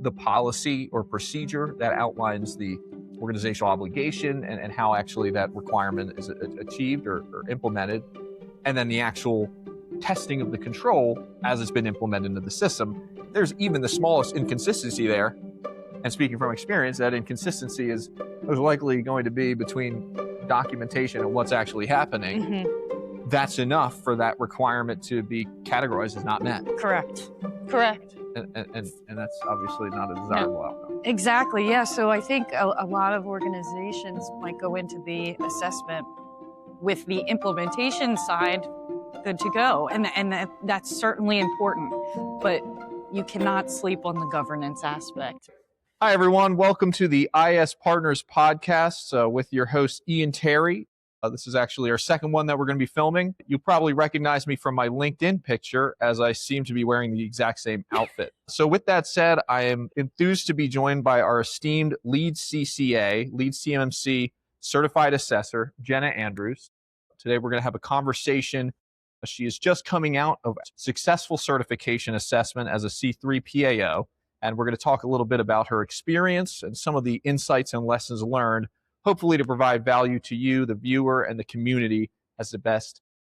the policy or procedure that outlines the organizational obligation and how actually that requirement is achieved or implemented, and then the actual testing of the control as it's been implemented into the system. There's even the smallest inconsistency there. And speaking from experience, that inconsistency is likely going to be between documentation and what's actually happening. Mm-hmm. That's enough for that requirement to be categorized as not met. Correct. And that's obviously not a desirable outcome. Exactly, yeah. So I think a lot of organizations might go into the assessment with the implementation side good to go. And that's certainly important, but you cannot sleep on the governance aspect. Hi, everyone. Welcome to the IS Partners podcast with your host, Ian Terry. This is actually our second one that we're going to be filming. You probably recognize me from my LinkedIn picture as I seem to be wearing the exact same outfit. So with that said, I am enthused to be joined by our esteemed lead CMMC certified assessor, Jenna Andrews. Today, we're going to have a conversation. She is just coming out of successful certification assessment as a C3 PAO. And we're going to talk a little bit about her experience and some of the insights and lessons learned, hopefully to provide value to you, the viewer, and the community as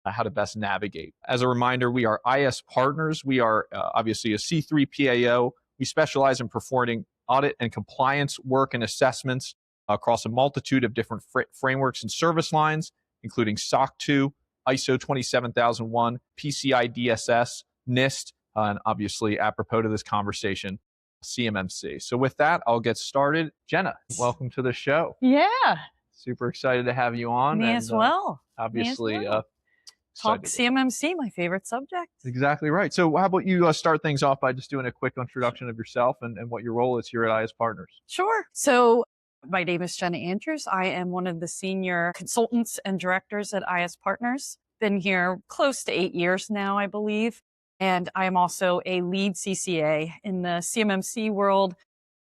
how to best navigate. As a reminder, we are IS Partners. We are obviously a C3 PAO. We specialize in performing audit and compliance work and assessments across a multitude of different frameworks and service lines, including SOC 2, ISO 27001, PCI DSS, NIST, and obviously, apropos to this conversation, CMMC. So with that, I'll get started. Jenna, welcome to the show. Yeah. Super excited to have you on. Me as well. Obviously, talk CMMC, my favorite subject. Exactly right. So how about you start things off by just doing a quick introduction of yourself and what your role is here at IS Partners. Sure. So my name is Jenna Andrews. I am one of the senior consultants and directors at IS Partners. Been here close to 8 years now, I believe. And I am also a lead CCA in the CMMC world.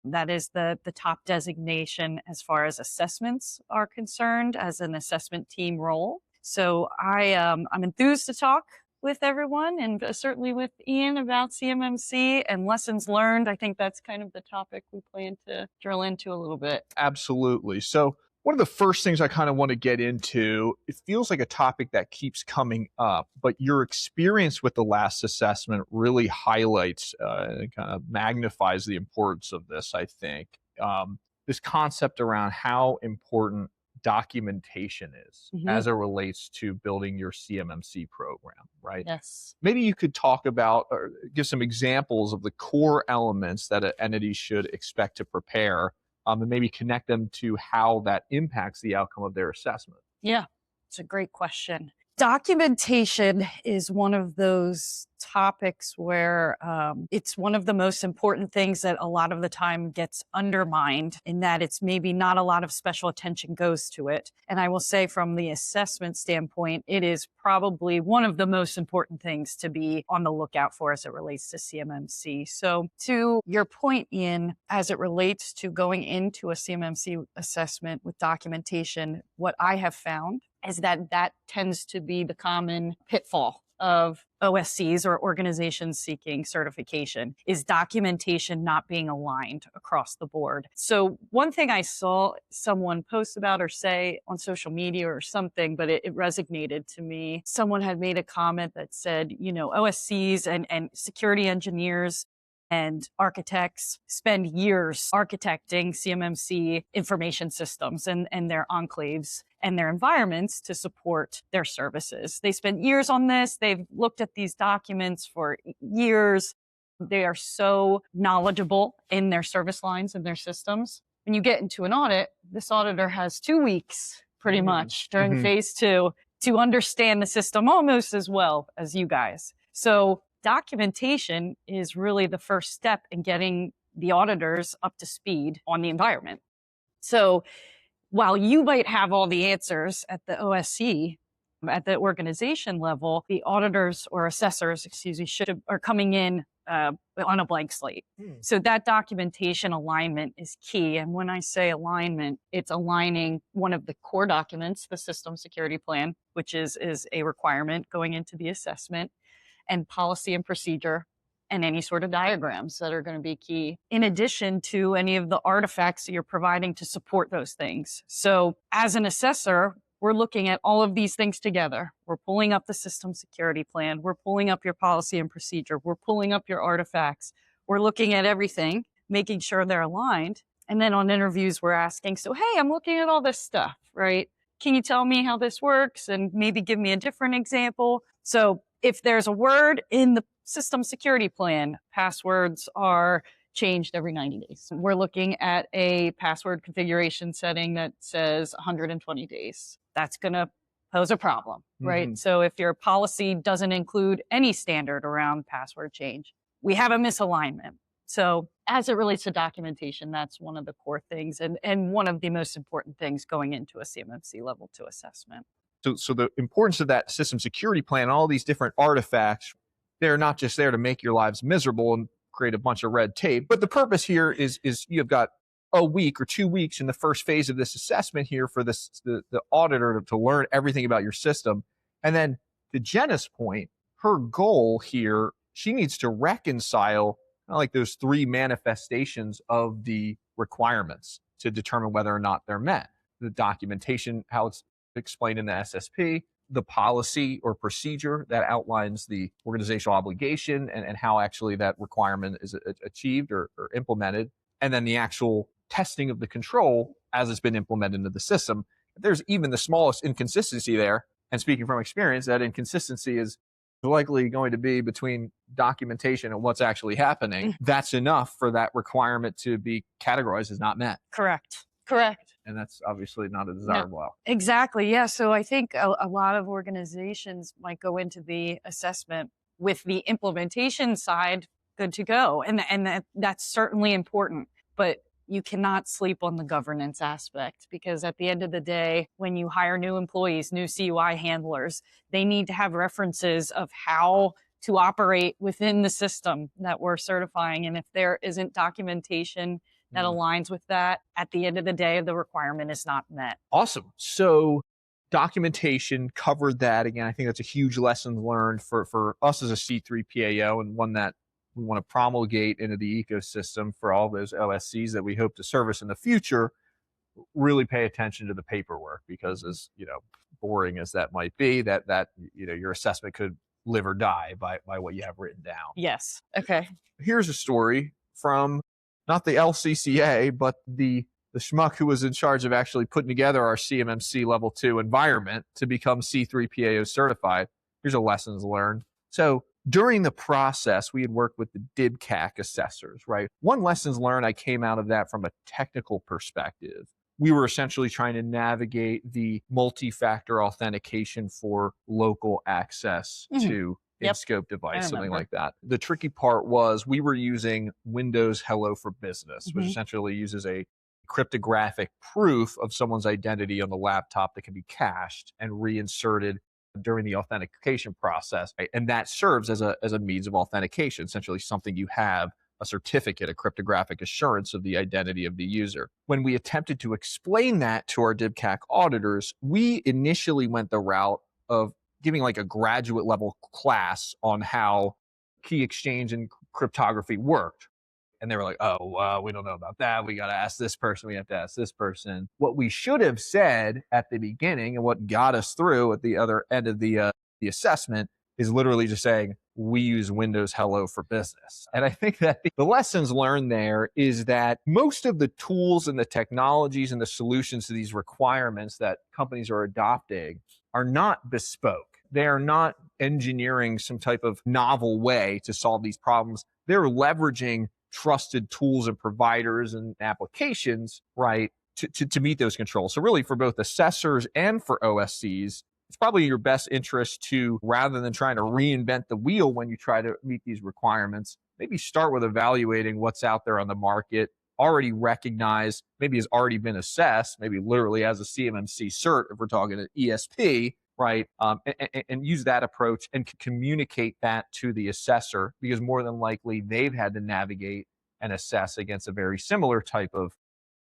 That is the top designation as far as assessments are concerned as an assessment team role. So I'm enthused to talk with everyone and certainly with Ian about CMMC and lessons learned. I think that's kind of the topic we plan to drill into a little bit. Absolutely. So one of the first things I kind of want to get into, it feels like a topic that keeps coming up, but your experience with the last assessment really highlights and kind of magnifies the importance of this, I think. This concept around how important documentation is as it relates to building your CMMC program, right? Yes. Maybe you could talk about or give some examples of the core elements that an entity should expect to prepare and maybe connect them to how that impacts the outcome of their assessment. Yeah, it's a great question. Documentation is one of those topics where it's one of the most important things that a lot of the time gets undermined in that it's maybe not a lot of special attention goes to it. And I will say from the assessment standpoint, it is probably one of the most important things to be on the lookout for as it relates to CMMC. So to your point, Ian, as it relates to going into a CMMC assessment with documentation, what I have found is that tends to be the common pitfall of OSCs or organizations seeking certification is documentation not being aligned across the board. So one thing I saw someone post about or say on social media or something, but it resonated to me. Someone had made a comment that said, OSCs and security engineers and architects spend years architecting CMMC information systems and their enclaves and their environments to support their services. They spend years on this. They've looked at these documents for years. They are so knowledgeable in their service lines and their systems. When you get into an audit, this auditor has 2 weeks pretty much during phase 2 to understand the system almost as well as you guys. So documentation is really the first step in getting the auditors up to speed on the environment. So while you might have all the answers at the OSC, at the organization level, the auditors or assessors, are coming in on a blank slate. So that documentation alignment is key. And when I say alignment, it's aligning one of the core documents, the system security plan, which is a requirement going into the assessment, and policy and procedure and any sort of diagrams that are going to be key, in addition to any of the artifacts that you're providing to support those things. So as an assessor, we're looking at all of these things together. We're pulling up the system security plan. We're pulling up your policy and procedure. We're pulling up your artifacts. We're looking at everything, making sure they're aligned. And then on interviews, we're asking, so, hey, I'm looking at all this stuff, right? Can you tell me how this works and maybe give me a different example? So if there's a word in the system security plan, passwords are changed every 90 days. We're looking at a password configuration setting that says 120 days. That's going to pose a problem, right? So if your policy doesn't include any standard around password change, we have a misalignment. So as it relates to documentation, that's one of the core things and one of the most important things going into a CMMC level 2 assessment. So the importance of that system security plan, all these different artifacts, they're not just there to make your lives miserable and create a bunch of red tape, but the purpose here is you've got a week or 2 weeks in the first phase of this assessment here for the auditor to learn everything about your system. And then to Jenna's point, her goal here, she needs to reconcile like those 3 manifestations of the requirements to determine whether or not they're met. The documentation, how it's explained in the SSP, the policy or procedure that outlines the organizational obligation and how actually that requirement is achieved or implemented, and then the actual testing of the control as it's been implemented into the system. If there's even the smallest inconsistency there, and speaking from experience, that inconsistency is likely going to be between documentation and what's actually happening. That's enough for that requirement to be categorized as not met. Correct. And that's obviously not a desirable outcome. Exactly. Yeah. So I think a lot of organizations might go into the assessment with the implementation side good to go. And that's certainly important. But you cannot sleep on the governance aspect, because at the end of the day, when you hire new employees, new CUI handlers, they need to have references of how to operate within the system that we're certifying. And if there isn't documentation that aligns with that, at the end of the day, the requirement is not met. Awesome. So documentation covered that. Again, I think that's a huge lesson learned for us as a C3 PAO, and one that we want to promulgate into the ecosystem for all those OSCs that we hope to service in the future. Really pay attention to the paperwork, because as boring as that might be, that your assessment could live or die by what you have written down. Yes. Okay. Here's a story from not the LCCA, but the schmuck who was in charge of actually putting together our CMMC level 2 environment to become C3 PAO certified. Here's a lessons learned. So during the process, we had worked with the DIBCAC assessors, right? One lessons learned I came out of that from a technical perspective. We were essentially trying to navigate the multi-factor authentication for local access to in-scope device, something like that. The tricky part was we were using Windows Hello for Business, which essentially uses a cryptographic proof of someone's identity on the laptop that can be cached and reinserted during the authentication process. Right? And that serves as a means of authentication, essentially something you have, a certificate, a cryptographic assurance of the identity of the user. When we attempted to explain that to our DIBCAC auditors, we initially went the route of giving like a graduate level class on how key exchange and cryptography worked. And they were like, oh, we don't know about that. We got to ask this person. We have to ask this person. What we should have said at the beginning, and what got us through at the other end of the assessment, is literally just saying, we use Windows Hello for Business. And I think that the lessons learned there is that most of the tools and the technologies and the solutions to these requirements that companies are adopting are not bespoke. They are not engineering some type of novel way to solve these problems. They're leveraging trusted tools and providers and applications, right, to meet those controls. So really for both assessors and for OSCs, it's probably your best interest to, rather than trying to reinvent the wheel when you try to meet these requirements, maybe start with evaluating what's out there on the market, already recognized, maybe has already been assessed, maybe literally as a CMMC cert, if we're talking an ESP, right? And use that approach and communicate that to the assessor, because more than likely they've had to navigate and assess against a very similar type of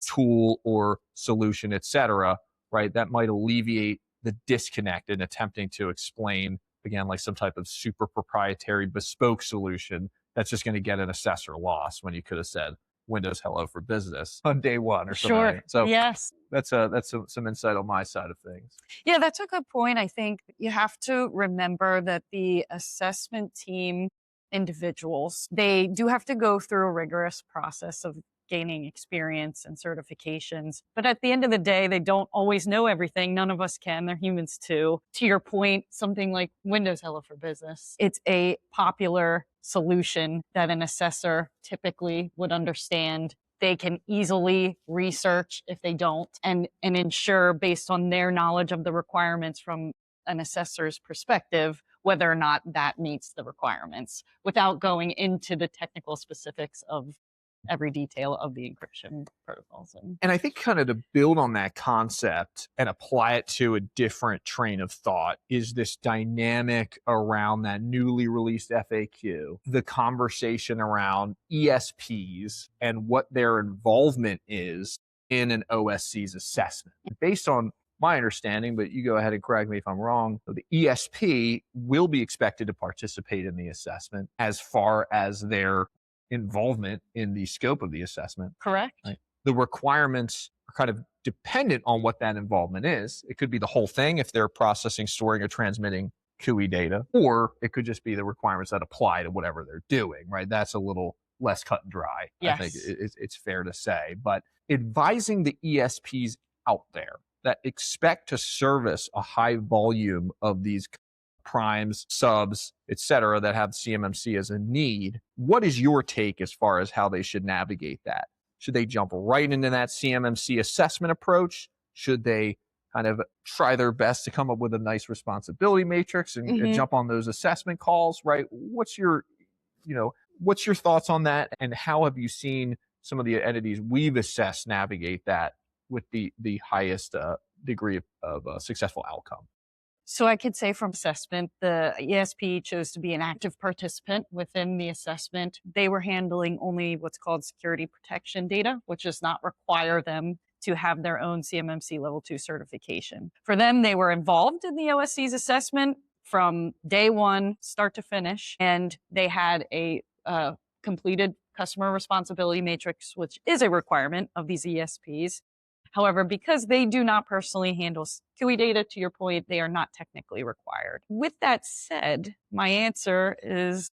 tool or solution, et cetera, right? That might alleviate the disconnect in attempting to explain, again, like some type of super proprietary bespoke solution that's just going to get an assessor loss when you could have said Windows Hello for Business on day one or something. Sure. Like that. So yes. that's some insight on my side of things. Yeah, that's a good point. I think you have to remember that the assessment team individuals, they do have to go through a rigorous process of gaining experience and certifications. But at the end of the day, they don't always know everything. None of us can. They're humans too. To your point, something like Windows Hello for Business, it's a popular solution that an assessor typically would understand. They can easily research if they don't and ensure based on their knowledge of the requirements from an assessor's perspective, whether or not that meets the requirements without going into the technical specifics of every detail of the encryption protocols. And I think kind of to build on that concept and apply it to a different train of thought is this dynamic around that newly released FAQ, the conversation around ESPs and what their involvement is in an OSC's assessment. Based on my understanding, but you go ahead and correct me if I'm wrong, the ESP will be expected to participate in the assessment as far as their involvement in the scope of the assessment. Correct. Right? The requirements are kind of dependent on what that involvement is. It could be the whole thing if they're processing, storing, or transmitting CUI data, or it could just be the requirements that apply to whatever they're doing, right? That's a little less cut and dry, yes. I think it's fair to say. But advising the ESPs out there that expect to service a high volume of these primes, subs, et cetera, that have CMMC as a need. What is your take as far as how they should navigate that? Should they jump right into that CMMC assessment approach? Should they kind of try their best to come up with a nice responsibility matrix and jump on those assessment calls, right? What's your thoughts on that? And how have you seen some of the entities we've assessed navigate that with the highest degree of successful outcome? So I could say from assessment, the ESP chose to be an active participant within the assessment. They were handling only what's called security protection data, which does not require them to have their own CMMC level 2 certification. For them, they were involved in the OSC's assessment from day one, start to finish, and they had a completed customer responsibility matrix, which is a requirement of these ESPs. However, because they do not personally handle CUI data, to your point, they are not technically required. With that said, my answer is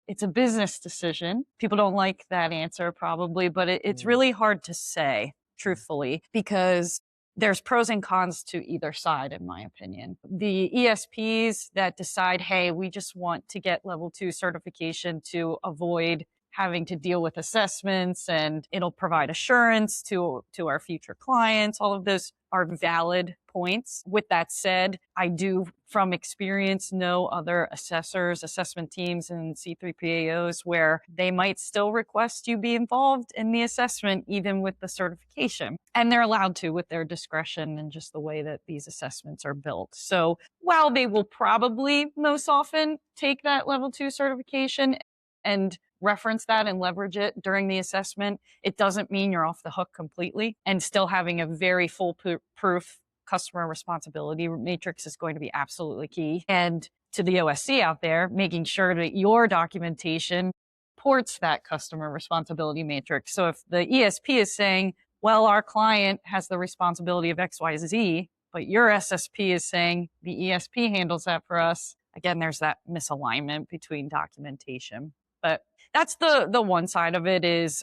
it's a business decision. People don't like that answer probably, but it's really hard to say, truthfully, because there's pros and cons to either side, in my opinion. The ESPs that decide, hey, we just want to get level 2 certification to avoid having to deal with assessments and it'll provide assurance to our future clients. All of those are valid points. With that said, I do from experience know other assessors, assessment teams, and C3PAOs where they might still request you be involved in the assessment, even with the certification. And they're allowed to with their discretion and just the way that these assessments are built. So while they will probably most often take that level 2 certification and reference that and leverage it during the assessment, it doesn't mean you're off the hook completely. And still having a very foolproof customer responsibility matrix is going to be absolutely key. And to the OSC out there, making sure that your documentation ports that customer responsibility matrix. So if the ESP is saying, well, our client has the responsibility of XYZ, but your SSP is saying the ESP handles that for us, again, there's that misalignment between documentation. But that's the one side of it is,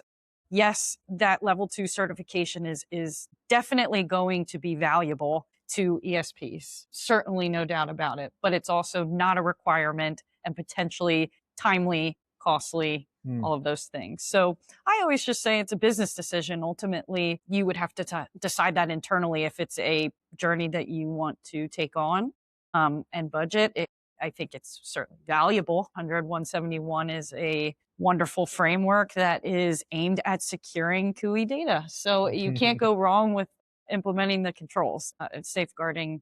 yes, that level 2 certification is definitely going to be valuable to ESPs. Certainly, no doubt about it. But it's also not a requirement and potentially timely, costly, all of those things. So I always just say it's a business decision. Ultimately, you would have to decide that internally if it's a journey that you want to take on and budget. I think it's certainly valuable. 100-171 is a wonderful framework that is aimed at securing CUI data. So you can't go wrong with implementing the controls and safeguarding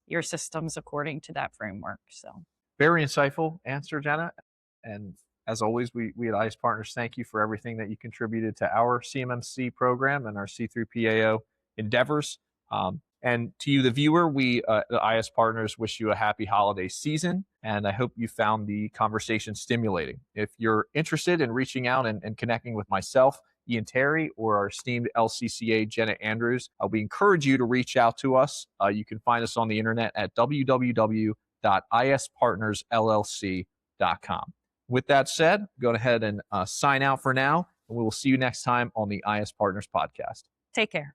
your systems according to that framework. So very insightful answer, Jenna. And as always, we at IS Partners thank you for everything that you contributed to our CMMC program and our C3PAO endeavors. And to you, the viewer, we at IS Partners wish you a happy holiday season. And I hope you found the conversation stimulating. If you're interested in reaching out and connecting with myself, Ian Terry, or our esteemed LCCA, Jenna Andrews, we encourage you to reach out to us. You can find us on the internet at www.ispartnersllc.com. With that said, go ahead and sign out for now, and we will see you next time on the IS Partners Podcast. Take care.